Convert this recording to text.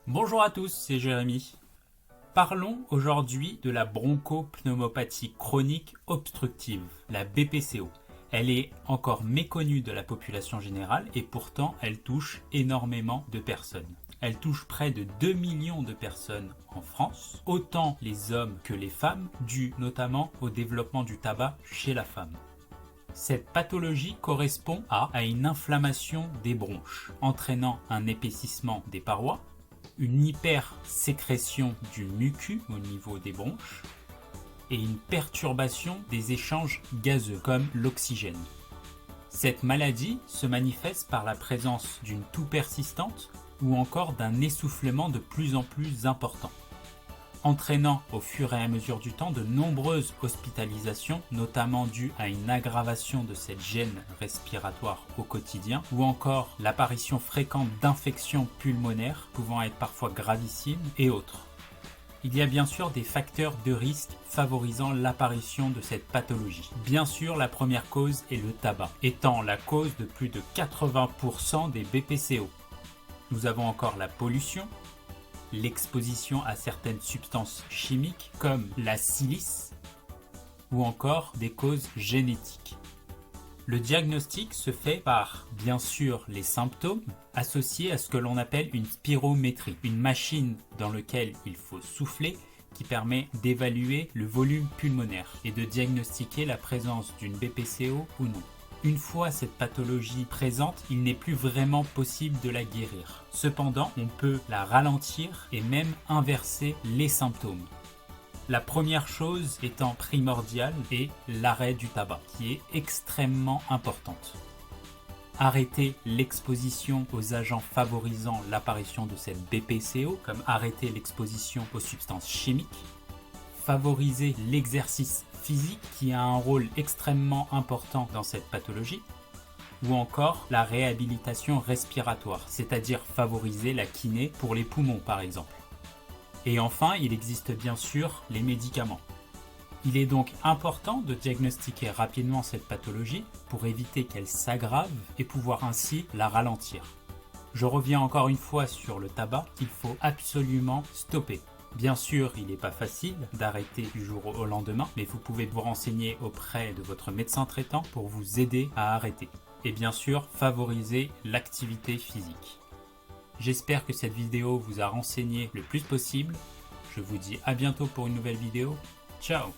Bonjour à tous, c'est Jérémy. Parlons aujourd'hui de la bronchopneumopathie chronique obstructive, la BPCO. Elle est encore méconnue de la population générale et pourtant elle touche énormément de personnes. Elle touche près de 2 millions de personnes en France, autant les hommes que les femmes, dû notamment au développement du tabac chez la femme. Cette pathologie correspond à une inflammation des bronches, entraînant un épaississement des parois, une hypersécrétion du mucus au niveau des bronches et une perturbation des échanges gazeux comme l'oxygène. Cette maladie se manifeste par la présence d'une toux persistante ou encore d'un essoufflement de plus en plus important, entraînant au fur et à mesure du temps de nombreuses hospitalisations, notamment dues à une aggravation de cette gêne respiratoire au quotidien, ou encore l'apparition fréquente d'infections pulmonaires pouvant être parfois gravissimes et autres. Il y a bien sûr des facteurs de risque favorisant l'apparition de cette pathologie. Bien sûr, la première cause est le tabac, étant la cause de plus de 80% des BPCO. Nous avons encore la pollution, l'exposition à certaines substances chimiques comme la silice ou encore des causes génétiques. Le diagnostic se fait par, bien sûr, les symptômes associés à ce que l'on appelle une spirométrie, une machine dans laquelle il faut souffler qui permet d'évaluer le volume pulmonaire et de diagnostiquer la présence d'une BPCO ou non. Une fois cette pathologie présente, il n'est plus vraiment possible de la guérir. Cependant, on peut la ralentir et même inverser les symptômes. La première chose étant primordiale est l'arrêt du tabac, qui est extrêmement importante. Arrêter l'exposition aux agents favorisant l'apparition de cette BPCO, comme arrêter l'exposition aux substances chimiques, favoriser l'exercice physique qui a un rôle extrêmement important dans cette pathologie, ou encore la réhabilitation respiratoire, c'est-à-dire favoriser la kiné pour les poumons par exemple. Et enfin, il existe bien sûr les médicaments. Il est donc important de diagnostiquer rapidement cette pathologie pour éviter qu'elle s'aggrave et pouvoir ainsi la ralentir. Je reviens encore une fois sur le tabac qu'il faut absolument stopper. Bien sûr, il n'est pas facile d'arrêter du jour au lendemain, mais vous pouvez vous renseigner auprès de votre médecin traitant pour vous aider à arrêter. Et bien sûr, favoriser l'activité physique. J'espère que cette vidéo vous a renseigné le plus possible. Je vous dis à bientôt pour une nouvelle vidéo. Ciao!